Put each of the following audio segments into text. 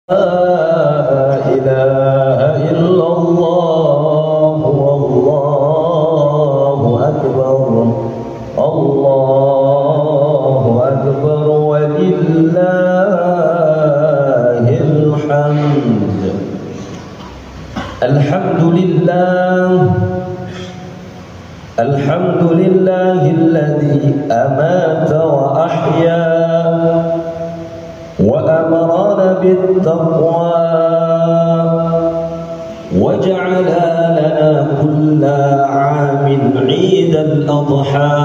إله إلا الله والله أكبر الله أكبر ولله الحمد. الحمد لله الذي أمات وأحيا وأمرنا بالتقوى وجعل لنا كل عام عيد الأضحى.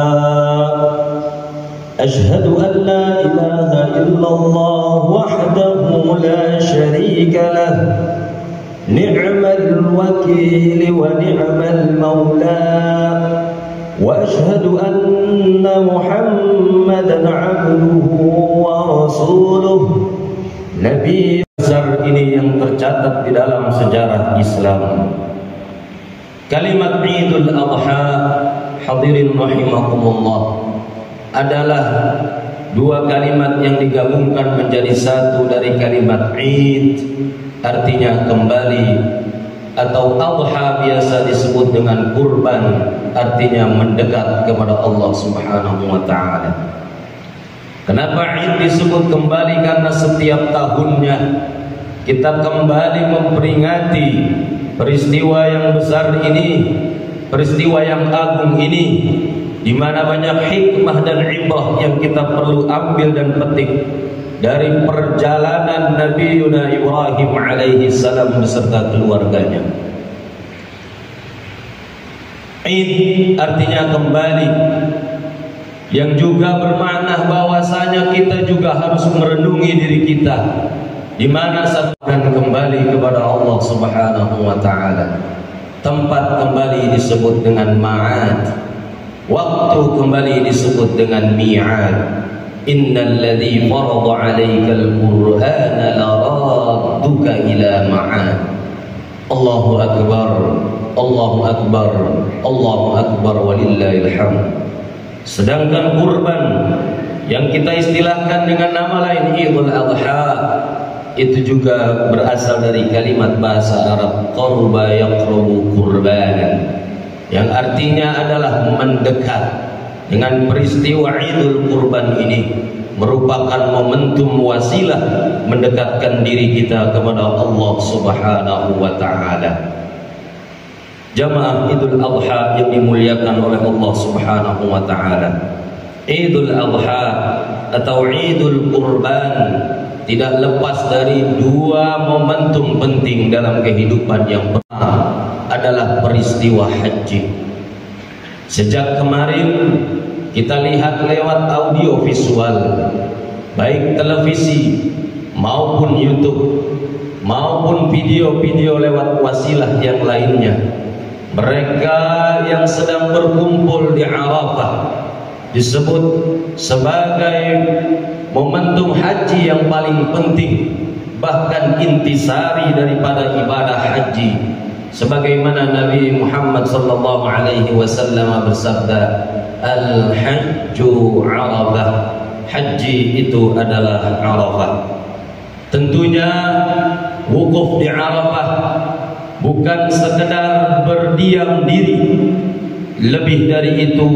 أشهد أن لا إله إلا الله وحده لا شريك له نعم الوكيل ونعم المولى. وأشهد أن محمدا عبده ورسوله Nabi besar ini yang tercatat di dalam sejarah Islam. Kalimat Idul Adha, hadirin rahimakumullah, adalah dua kalimat yang digabungkan menjadi satu dari kalimat Id, artinya kembali, atau Adha biasa disebut dengan kurban, artinya mendekat kepada Allah Subhanahu wa ta'ala. Kenapa Id disebut kembali? Karena setiap tahunnya kita kembali memperingati peristiwa yang besar ini, peristiwa yang agung ini, di mana banyak hikmah dan ibrah yang kita perlu ambil dan petik dari perjalanan Nabi Ibrahim alaihi salam beserta keluarganya. Id artinya kembali, yang juga bermakna bahwasanya kita juga harus merenungi diri kita, di mana saat akan kembali kepada Allah Subhanahu wa ta'ala. Tempat kembali disebut dengan ma'ad, waktu kembali disebut dengan mi'ad. Innal ladzi farada 'alaikal qur'ana laradduka ila ma'ad. Allahu akbar, Allahu akbar, Allahu akbar walillahil hamd. Sedangkan kurban yang kita istilahkan dengan nama lain Idul Adha, itu juga berasal dari kalimat bahasa Arab qarba yaqrabu qurbanan, yang artinya adalah mendekat. Dengan peristiwa Idul Kurban ini merupakan momentum wasilah mendekatkan diri kita kepada Allah Subhanahu wa ta'ala. Jamaah Idul Adha yang dimuliakan oleh Allah Subhanahu wa ta'ala, Idul Adha atau Idul Kurban tidak lepas dari dua momentum penting dalam kehidupan. Yang pertama adalah peristiwa haji. Sejak kemarin kita lihat lewat audio visual, baik televisi maupun YouTube maupun video-video lewat wasilah yang lainnya, mereka yang sedang berkumpul di Arafah disebut sebagai momentum haji yang paling penting, bahkan intisari daripada ibadah haji, sebagaimana Nabi Muhammad sallallahu alaihi wasallam bersabda, al-hajju Arafah, haji itu adalah Arafah. Tentunya wukuf di Arafah bukan sekedar berdiam diri, lebih dari itu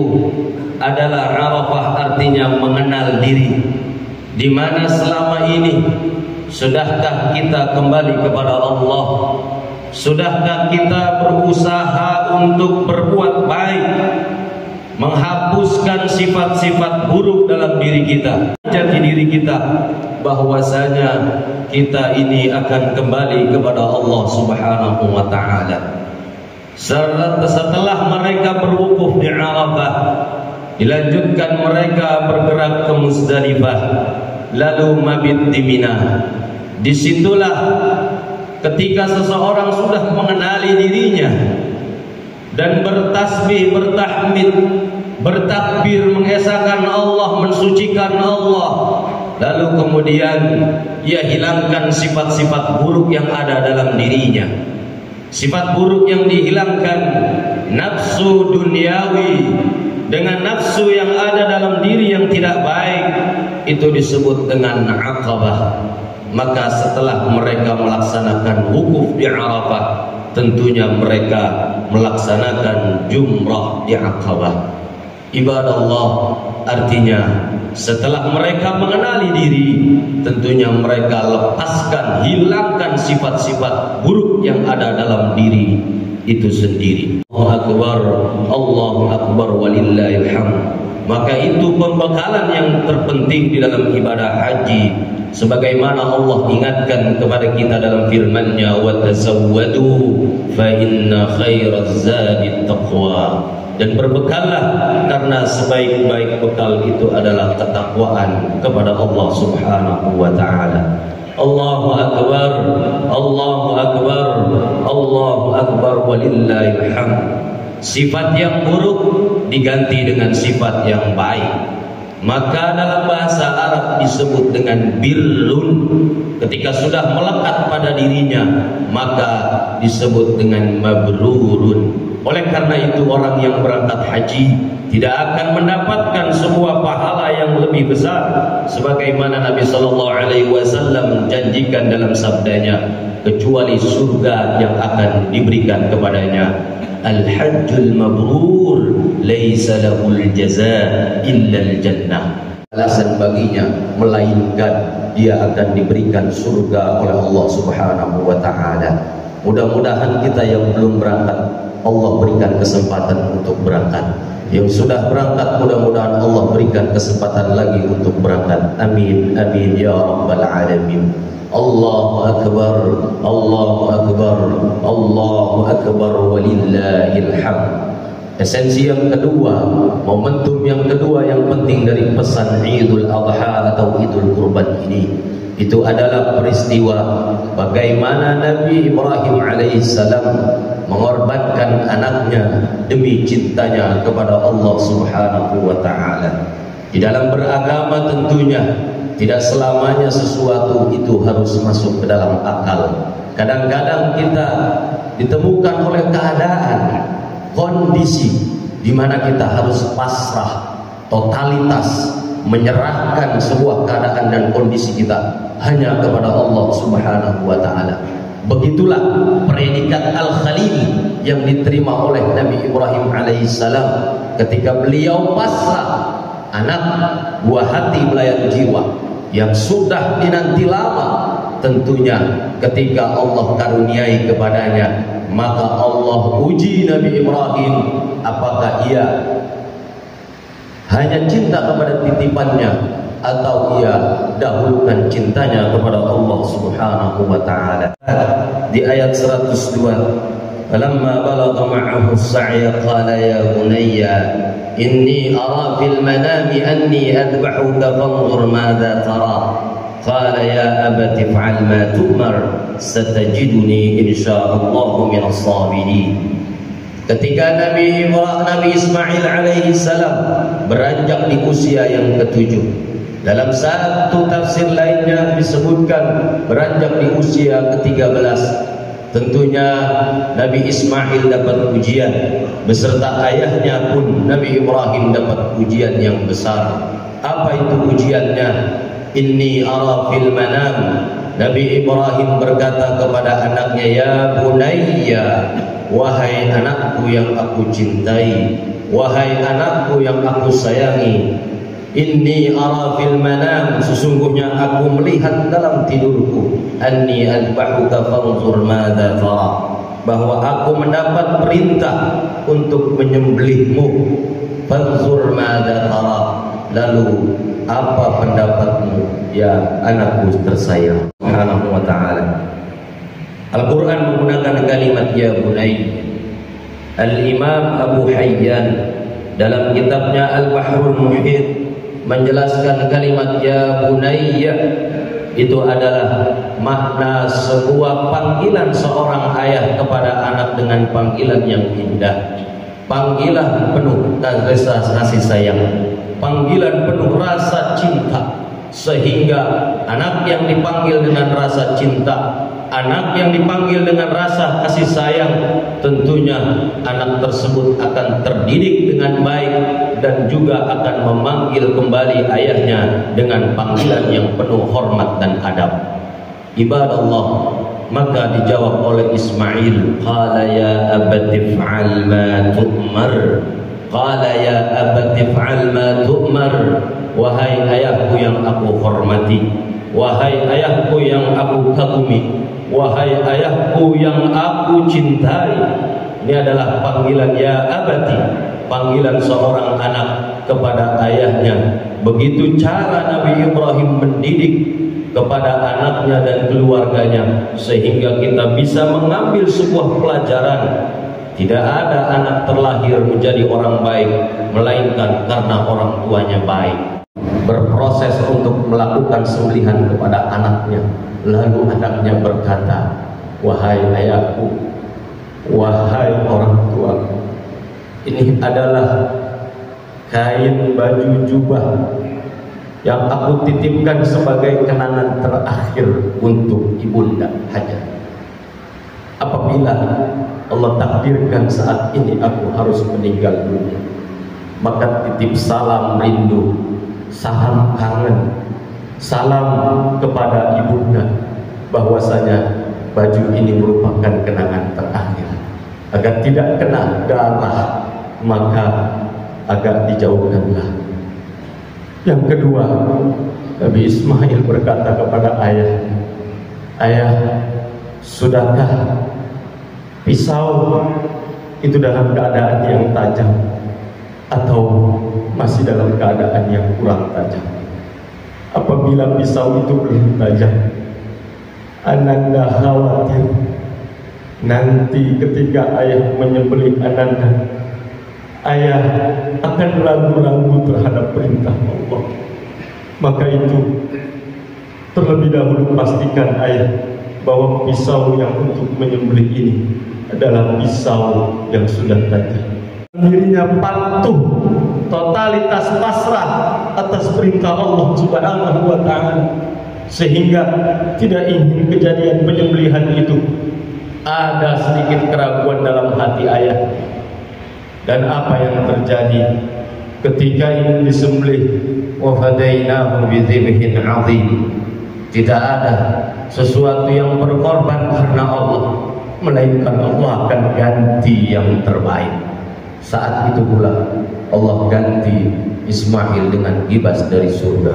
adalah Arafah artinya mengenal diri, di mana selama ini sudahkah kita kembali kepada Allah? Sudahkah kita berusaha untuk berbuat baik, menghapuskan sifat-sifat buruk dalam diri kita, jati diri kita, bahwasanya kita ini akan kembali kepada Allah Subhanahu wa ta'ala. Setelah mereka berwukuf di Arafah, dilanjutkan mereka bergerak ke Muzdalifah, lalu mabit di Mina. Disitulah ketika seseorang sudah mengenali dirinya dan bertasbih, bertahmid, bertakbir, mengesahkan Allah, mensucikan Allah, lalu kemudian ia hilangkan sifat-sifat buruk yang ada dalam dirinya. Sifat buruk yang dihilangkan, nafsu duniawi dengan nafsu yang ada dalam diri yang tidak baik, itu disebut dengan aqabah. Maka setelah mereka melaksanakan wukuf di Arafah, tentunya mereka melaksanakan jumrah di Aqabah. Ibadallah, artinya setelah mereka mengenali diri, tentunya mereka lepaskan, hilangkan sifat-sifat buruk yang ada dalam diri itu sendiri. Allahu Akbar, Allahu Akbar walillahil hamd. Maka itu pembekalan yang terpenting di dalam ibadah haji, sebagaimana Allah ingatkan kepada kita dalam firman-Nya, wa tazawwadu fa inna khairaz zadi taqwa. Dan berbekallah, karena sebaik-baik bekal itu adalah ketakwaan kepada Allah Subhanahu wa taala. Allahu Akbar, Allahu Akbar, Allahu Akbar walillahil hamd. Sifat yang buruk diganti dengan sifat yang baik. Maka dalam bahasa Arab disebut dengan birrun. Ketika sudah melekat pada dirinya, maka disebut dengan mabrurun. Oleh karena itu orang yang berangkat haji tidak akan mendapatkan sebuah pahala yang lebih besar, sebagaimana Nabi sallallahu alaihi wasallam menjanjikan dalam sabdanya, kecuali surga yang akan diberikan kepadanya. Al-hajjul mabrur laisa lahul jazaa illa al-jannah. Alasan baginya melainkan dia akan diberikan surga oleh Allah Subhanahu wa taala. Mudah-mudahan kita yang belum berangkat Allah berikan kesempatan untuk berangkat. Yang sudah berangkat mudah-mudahan Allah berikan kesempatan lagi untuk berangkat. Amin amin ya rabbal alamin. Allahu Akbar, Allahu Akbar, Allahu Akbar walillahil hamd. Esensi yang kedua, momentum yang kedua yang penting dari pesan Idul Adha atau Idul Kurban ini, itu adalah peristiwa bagaimana Nabi Ibrahim alaihissalam mengorbankan anaknya demi cintanya kepada Allah Subhanahu wa taala. Di dalam beragama tentunya tidak selamanya sesuatu itu harus masuk ke dalam akal. Kadang-kadang kita ditemukan oleh keadaan, kondisi di mana kita harus pasrah, totalitas, menyerahkan sebuah keadaan dan kondisi kita hanya kepada Allah Subhanahu wa taala. Begitulah predikat Al-Khalil yang diterima oleh Nabi Ibrahim alaihissalam ketika beliau pasrah anak buah hati belayan jiwa yang sudah dinanti lama. Tentunya ketika Allah karuniai kepadanya, maka Allah uji Nabi Ibrahim, apakah ia hanya cinta kepada titipannya atau ia dahulukan cintanya kepada Allah Subhanahu wa taala. Di ayat 102, falamma balagha ma'ahu as-sa'ya qala ya bunayya inni ara fil manami anni adbahuka fanzur madza tara qala ya abati if'al ma tu'mar satajiduni insyaallah minas sabirin. Ketika Nabi Ismail alaihi salam beranjak di usia yang ke-7, dalam satu tafsir lainnya disebutkan beranjak di usia ke-13. Tentunya Nabi Ismail dapat ujian, beserta ayahnya pun Nabi Ibrahim dapat ujian yang besar. Apa itu ujiannya? Inni ara fil manam. Nabi Ibrahim berkata kepada anaknya, ya bunayya, wahai anakku yang aku cintai, wahai anakku yang aku sayangi, inni ara fil manam, sesungguhnya aku melihat dalam tidurku, anni adbahuka fanzur madza tara, bahwa aku mendapat perintah untuk menyembelihmu. Fanzur madza tara, lalu apa pendapatmu ya anakku tersayang. Subhanahu wa ta'ala. Al-Quran menggunakan kalimat ya bunay. Al-Imam Abu Hayyan dalam kitabnya Al-Bahrul Muhit menjelaskan kalimat ya bunayya itu adalah makna sebuah panggilan seorang ayah kepada anak dengan panggilan yang indah, panggilan penuh rasa kasih sayang, panggilan penuh rasa cinta, sehingga anak yang dipanggil dengan rasa cinta, anak yang dipanggil dengan rasa kasih sayang, tentunya anak tersebut akan terdidik dengan baik dan juga akan memanggil kembali ayahnya dengan panggilan yang penuh hormat dan adab. Ibadallah, Maka dijawab oleh Ismail, qala ya abati fa'al ma tu'mar. Qala ya abati fa'al ma tu'mar. Wahai ayahku yang aku hormati, wahai ayahku yang aku kagumi, wahai ayahku yang aku cintai. Ini adalah panggilan ya abati, panggilan seorang anak kepada ayahnya. Begitu cara Nabi Ibrahim mendidik kepada anaknya dan keluarganya, sehingga kita bisa mengambil sebuah pelajaran. Tidak ada anak terlahir menjadi orang baik melainkan karena orang tuanya baik. Berproses untuk melakukan sembelihan kepada anaknya, lalu anaknya berkata, wahai ayahku, wahai orang tuaku, ini adalah kain baju jubah yang aku titipkan sebagai kenangan terakhir untuk ibunda Hajar. Apabila Allah takdirkan saat ini aku harus meninggal dunia, maka titip salam rindu, salam kangen, salam kepada ibunda, bahwasanya baju ini merupakan kenangan terakhir. Agar tidak kena darah, maka agak dijauhkanlah. Yang kedua, Nabi Ismail berkata kepada ayah, ayah, sudahkah pisau itu dalam keadaan yang tajam atau masih dalam keadaan yang kurang tajam? Apabila pisau itu belum tajam, Ananda khawatir nanti ketika ayah menyembelih Ananda, ayah akan ragu-ragu terhadap perintah Allah. Maka itu terlebih dahulu pastikan ayah bahwa pisau yang untuk menyembelih ini adalah pisau yang sudah tajam. Dirinya patuh, totalitas pasrah atas perintah Allah Subhanahu wa ta'ala, sehingga tidak ingin kejadian penyembelihan itu ada sedikit keraguan dalam hati ayah. Dan apa yang terjadi ketika ingin disembelih, wa fadainahu bidzibhin 'adzim. Tidak ada sesuatu yang berkorban karena Allah, melainkan Allah akan ganti yang terbaik. Saat itu pula Allah ganti Ismail dengan bebas dari surga.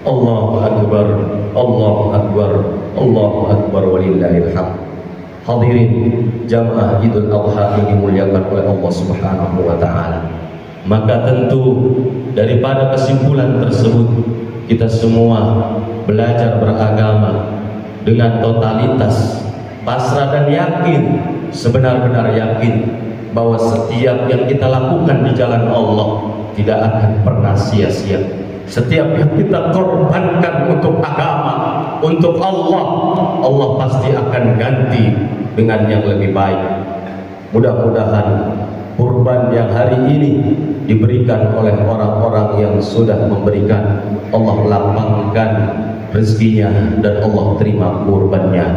Allahu Akbar, Allahu Akbar, Allahu Akbar, walillahil hamd. Hadirin jamaah Idul Adha yang dimuliakan oleh Allah Subhanahu wa ta'ala. Maka tentu daripada kesimpulan tersebut, kita semua belajar beragama dengan totalitas pasrah dan yakin, sebenar-benar yakin bahwa setiap yang kita lakukan di jalan Allah tidak akan pernah sia-sia. Setiap yang kita korbankan untuk agama, untuk Allah, Allah pasti akan ganti dengan yang lebih baik. Mudah-mudahan kurban yang hari ini diberikan oleh orang-orang yang sudah memberikan, Allah lapangkan rezekinya dan Allah terima kurbannya.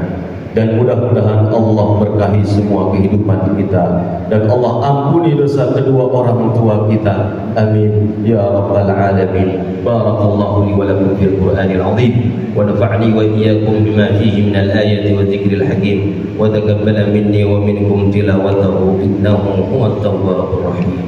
Dan mudah-mudahan Allah berkahi semua kehidupan kita, dan Allah ampuni dosa kedua orang tua kita. Amin ya rabbal alamin. Barakallahu li wa lakum fil Qur'anil azim, wa nafa'ni wa iyyakum bima fihi min al-ayati wa dzikril hakim, wa taqabbala minni wa minkum tilawatahu innahu huwat tawwabur rahim.